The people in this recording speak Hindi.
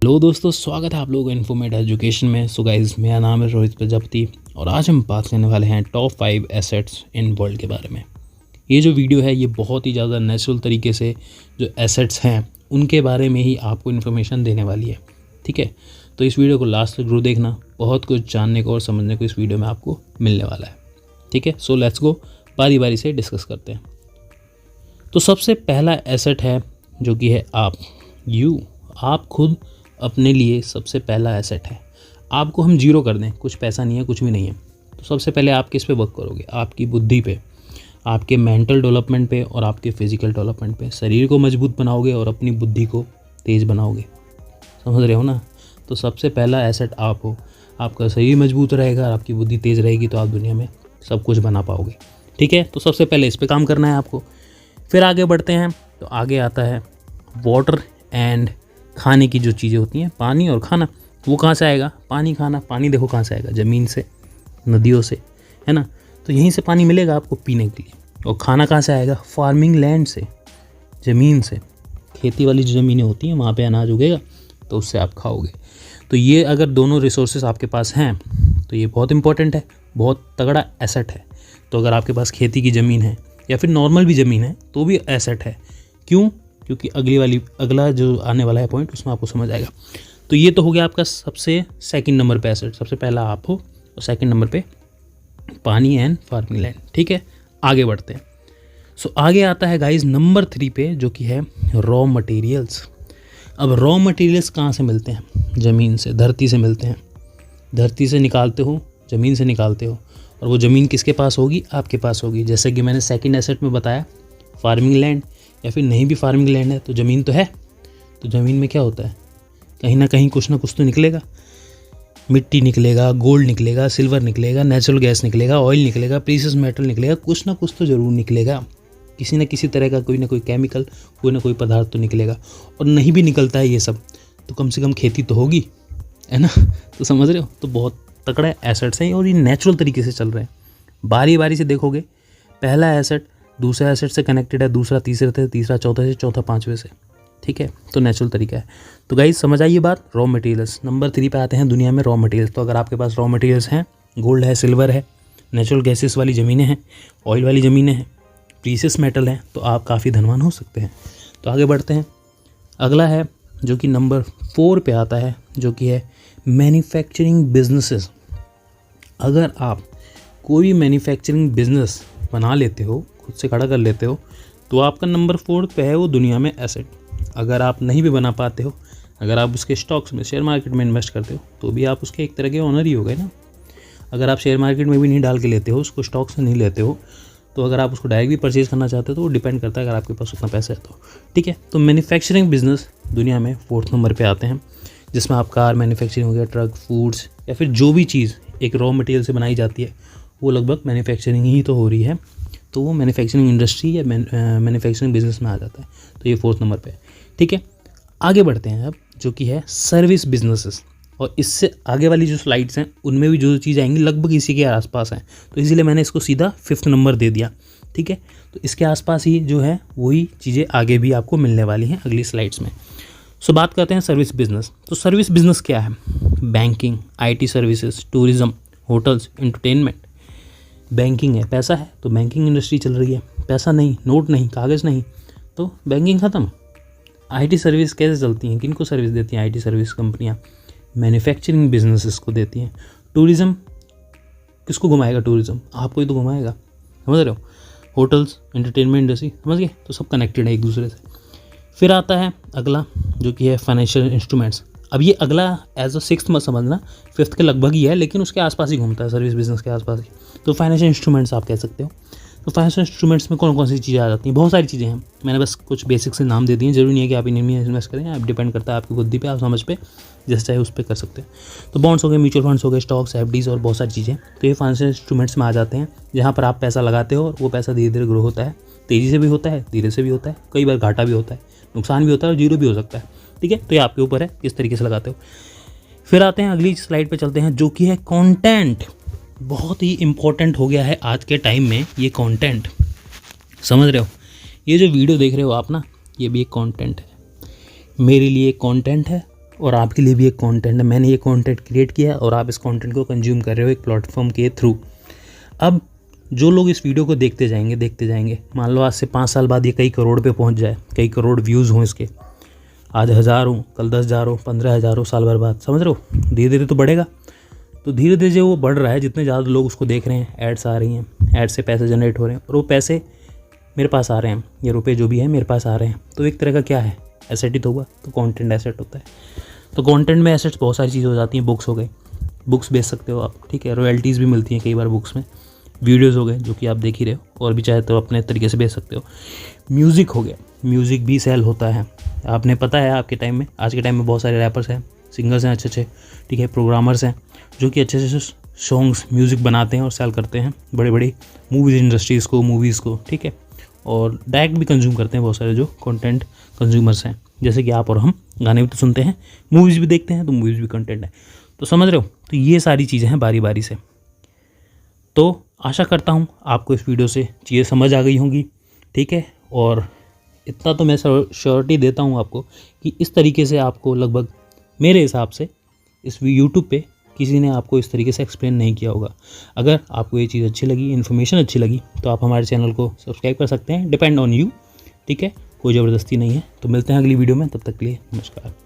हेलो दोस्तों, स्वागत है आप लोगों का इन्फॉर्मेट एजुकेशन में। सो गाइस, मेरा नाम है रोहित प्रजापति और आज हम बात करने वाले हैं टॉप 5 एसेट्स इन वर्ल्ड के बारे में। ये जो वीडियो है ये बहुत ही ज़्यादा नेचुरल तरीके से जो एसेट्स हैं उनके बारे में ही आपको इन्फॉर्मेशन देने वाली है। ठीक है, तो इस वीडियो को लास्ट तक जरूर देखना, बहुत कुछ जानने को और समझने को इस वीडियो में आपको मिलने वाला है। ठीक है, सो लेट्स गो, बारी बारी से डिस्कस करते हैं। तो सबसे पहला एसेट है जो कि है आप खुद अपने लिए सबसे पहला एसेट है। आपको हम जीरो कर दें, कुछ पैसा नहीं है, कुछ भी नहीं है, तो सबसे पहले आप किस पे वर्क करोगे? आपकी बुद्धि पे, आपके मेंटल डेवलपमेंट पे और आपके फिजिकल डेवलपमेंट पे। शरीर को मजबूत बनाओगे और अपनी बुद्धि को तेज़ बनाओगे। समझ रहे हो ना? तो सबसे पहला एसेट आप हो। आपका शरीर मजबूत रहेगा और आपकी बुद्धि तेज़ रहेगी तो आप दुनिया में सब कुछ बना पाओगे। ठीक है, तो सबसे पहले इस पर काम करना है आपको। फिर आगे बढ़ते हैं, तो आगे आता है वाटर एंड खाने की जो चीज़ें होती हैं, पानी और खाना। वो कहाँ से आएगा? पानी, खाना। पानी देखो कहाँ से आएगा? ज़मीन से, नदियों से, है ना? तो यहीं से पानी मिलेगा आपको पीने के लिए। और खाना कहाँ से आएगा? फार्मिंग लैंड से, ज़मीन से। खेती वाली जो ज़मीनें होती हैं वहाँ पे अनाज उगेगा तो उससे आप खाओगे। तो ये अगर दोनों रिसोर्सेज आपके पास हैं तो ये बहुत इंपॉर्टेंट है, बहुत तगड़ा एसेट है। तो अगर आपके पास खेती की ज़मीन है या फिर नॉर्मल भी ज़मीन है तो भी एसेट है। क्यों? क्योंकि अगला जो आने वाला है पॉइंट उसमें आपको समझ आएगा। तो ये तो हो गया आपका सबसे सेकंड नंबर पे एसेट। सबसे पहला आप हो और सेकंड नंबर पे पानी एंड फार्मिंग लैंड। ठीक है, आगे बढ़ते हैं। सो आगे आता है गाइस नंबर 3 पे, जो कि है रॉ मटेरियल्स। अब रॉ मटेरियल्स कहाँ से मिलते हैं? ज़मीन से, धरती से मिलते हैं। धरती से निकालते हो, ज़मीन से निकालते हो, और वो ज़मीन किसके पास होगी? आपके पास होगी। जैसे कि मैंने सेकंड एसेट में बताया, फार्मिंग लैंड। या फिर नहीं भी फार्मिंग लैंड है तो ज़मीन तो है। तो ज़मीन में क्या होता है? कहीं ना कहीं कुछ ना कुछ तो निकलेगा। मिट्टी निकलेगा, गोल्ड निकलेगा, सिल्वर निकलेगा, नेचुरल गैस निकलेगा, ऑयल निकलेगा, प्रीशियस मेटल निकलेगा। कुछ ना कुछ तो ज़रूर निकलेगा। किसी न किसी तरह का कोई ना कोई केमिकल, कोई ना कोई पदार्थ तो निकलेगा। और नहीं भी निकलता है ये सब तो कम से कम खेती तो होगी, है ना? तो समझ रहे हो? तो बहुत तगड़ा एसेट्स हैं और ये नेचुरल तरीके से चल रहे हैं। बारी बारी से देखोगे, पहला एसेट दूसरा एसेट से कनेक्टेड है, दूसरा तीसरे से, तीसरा चौथे से, चौथा पांचवे से। ठीक है, तो नेचुरल तरीका है। तो गाइस समझ आई ये बात। रॉ मटेरियल्स नंबर 3 पे आते हैं दुनिया में रॉ मटेरियल्स। तो अगर आपके पास रॉ मटेरियल्स हैं, गोल्ड है, सिल्वर है, नेचुरल गैसेस वाली ज़मीनें हैं, ऑयल वाली ज़मीनें हैं, प्रीशियस मेटल है, तो आप काफ़ी धनवान हो सकते हैं। तो आगे बढ़ते हैं। अगला है जो कि नंबर 4 पे आता है, जो कि है मैन्युफैक्चरिंग बिजनेसेस। अगर आप कोई भी मैन्युफैक्चरिंग बिजनेस बना लेते हो, खुद से खड़ा कर लेते हो, तो आपका नंबर 4 पे है वो दुनिया में एसेट। अगर आप नहीं भी बना पाते हो, अगर आप उसके स्टॉक्स में, शेयर मार्केट में इन्वेस्ट करते हो, तो भी आप उसके एक तरह के ओनर ही हो गए ना। अगर आप शेयर मार्केट में भी नहीं डाल के लेते हो, उसको स्टॉक से नहीं लेते हो, तो अगर आप उसको डायरेक्ट भी परचेज़ करना चाहते हो तो वो डिपेंड करता है अगर आपके पास उतना पैसा है तो। ठीक है, तो मैन्युफैक्चरिंग बिजनेस दुनिया में 4th नंबर पर आते हैं, जिसमें आप कार मैन्युफैक्चरिंग हो गया, ट्रक, फूड्स, या फिर जो भी चीज़ एक रॉ मटेरियल से बनाई जाती है वो लगभग मैन्युफैक्चरिंग ही तो हो रही है। तो वो मैन्युफैक्चरिंग इंडस्ट्री या मैन्युफैक्चरिंग बिजनेस में आ जाता है। तो ये 4th नंबर पे है। ठीक है, आगे बढ़ते हैं अब, जो कि है सर्विस बिजनेसेस। और इससे आगे वाली जो स्लाइड्स हैं उनमें भी जो चीज़ आएंगी लगभग इसी के आसपास हैं, तो इसीलिए मैंने इसको सीधा 5th नंबर दे दिया। ठीक है, तो इसके आसपास ही जो है वही चीज़ें आगे भी आपको मिलने वाली हैं अगली स्लाइड्स में। सो बात करते हैं सर्विस बिजनेस। तो सर्विस बिजनेस क्या है? Banking, IT services, tourism, hotels, entertainment. Banking है, पैसा है तो बैंकिंग इंडस्ट्री चल रही है। पैसा नहीं, नोट नहीं, कागज़ नहीं, तो बैंकिंग ख़त्म। IT सर्विस कैसे चलती हैं? किनको सर्विस देती हैं IT सर्विस कंपनियां? मैन्युफैक्चरिंग बिजनेसेस को देती हैं। टूरिज़्म किसको घुमाएगा? टूरिज़्म आपको ही तो घुमाएगा। समझ रहे हो? होटल्स, एंटरटेनमेंट इंडस्ट्री, समझ गए? तो सब कनेक्टेड है एक दूसरे से। फिर आता है अगला जो कि है फाइनेंशियल इंस्ट्रूमेंट्स। अब ये अगला एज अ 6th मत समझना, 5th के लगभग ही है, लेकिन उसके आसपास ही घूमता है, सर्विस बिजनेस के आसपास ही। तो फाइनेंशियल इंस्ट्रूमेंट्स आप कह सकते हो। तो फाइनेंशियल इंस्ट्रूमेंट्स में कौन कौन सी चीज़ें आ जाती हैं? बहुत सारी चीज़ें हैं, मैंने बस कुछ बेसिक से नाम दे दिए हैं। जरूरी नहीं है कि आप इनमें इन्वेस्ट करें, आप डिपेंड करता है आपकी बुद्धि पे, आप समझ पे, जैसे चाहे उस पर कर सकते हैं। तो बॉन्ड्स हो गए, म्यूचुअल फंड्स हो गए, स्टॉक्स, FDs और बहुत सारी चीज़ें। तो ये फाइनेंशियल इंस्ट्रूमेंट्स में आ जाते हैं, जहाँ पर आप पैसा लगाते हो और वो पैसा धीरे धीरे ग्रो होता है। तेज़ी से भी होता है, धीरे से भी होता है, कई बार घाटा भी होता है, नुकसान भी होता है और जीरो भी हो सकता है। ठीक है, तो ये आपके ऊपर है किस तरीके से लगाते हो। फिर आते हैं अगली स्लाइड पे चलते हैं, जो कि है कंटेंट। बहुत ही इंपॉर्टेंट हो गया है आज के टाइम में ये कंटेंट। समझ रहे हो? ये जो वीडियो देख रहे हो आप ना, ये भी एक कंटेंट है, मेरे लिए कंटेंट है और आपके लिए भी एक कंटेंट है। मैंने ये कंटेंट क्रिएट किया है और आप इस कंटेंट को कंज्यूम कर रहे हो एक प्लेटफॉर्म के थ्रू। अब जो लोग इस वीडियो को देखते जाएंगे, मान लो आज से 5 साल बाद ये कई करोड़ पे पहुंच जाए, कई करोड़ व्यूज़ हों इसके, आज 1000 हो, कल 10,000 हो, 15,000 हो, साल भर बाद, समझ रहे हो, धीरे धीरे तो बढ़ेगा। तो धीरे धीरे जो वो बढ़ रहा है, जितने ज़्यादा लोग उसको देख रहे हैं, एड्स आ रही हैं, एड्स से पैसे जनरेट हो रहे हैं और वो पैसे मेरे पास आ रहे हैं, ये रुपए जो भी है मेरे पास आ रहे हैं। तो एक तरह का क्या है, एसेट ही तो हुआ। तो कंटेंट एसेट होता है। तो कंटेंट में एसेट्स बहुत सारी चीज़ें हो जाती हैं। बुक्स हो गई, बुक्स बेच सकते हो आप, ठीक है, रॉयल्टीज़ भी मिलती हैं कई बार बुक्स में। वीडियोज़ हो गए जो कि आप देख ही रहे हो और भी चाहे तो अपने तरीके से बेच सकते हो। म्यूज़िक हो गया, म्यूज़िक भी सेल होता है। आपने पता है आपके टाइम में, आज के टाइम में बहुत सारे रैपर्स हैं, सिंगर्स हैं अच्छे, ठीक है, प्रोग्रामर्स हैं जो कि अच्छे से सॉन्ग्स म्यूज़िक बनाते हैं और सेल करते हैं बड़े बड़ी मूवीज़ इंडस्ट्रीज़ को, मूवीज़ को, ठीक है, और डायरेक्ट भी कंज्यूम करते हैं बहुत सारे जो कंटेंट कंज्यूमर्स हैं, जैसे कि आप और हम। गाने भी तो सुनते हैं, मूवीज़ भी देखते हैं, तो मूवीज़ भी कंटेंट है। तो समझ रहे हो, तो ये सारी चीज़ें हैं बारी बारी से। तो आशा करता हूँ आपको इस वीडियो से चीज़ें समझ आ गई होंगी, ठीक है। और इतना तो मैं श्योरिटी देता हूँ आपको कि इस तरीके से आपको लगभग मेरे हिसाब से इस यूट्यूब पे किसी ने आपको इस तरीके से एक्सप्लेन नहीं किया होगा। अगर आपको ये चीज़ अच्छी लगी, इन्फॉर्मेशन अच्छी लगी, तो आप हमारे चैनल को सब्सक्राइब कर सकते हैं, डिपेंड ऑन यू, ठीक है, कोई ज़बरदस्ती नहीं है। तो मिलते हैं अगली वीडियो में, तब तक के लिए नमस्कार।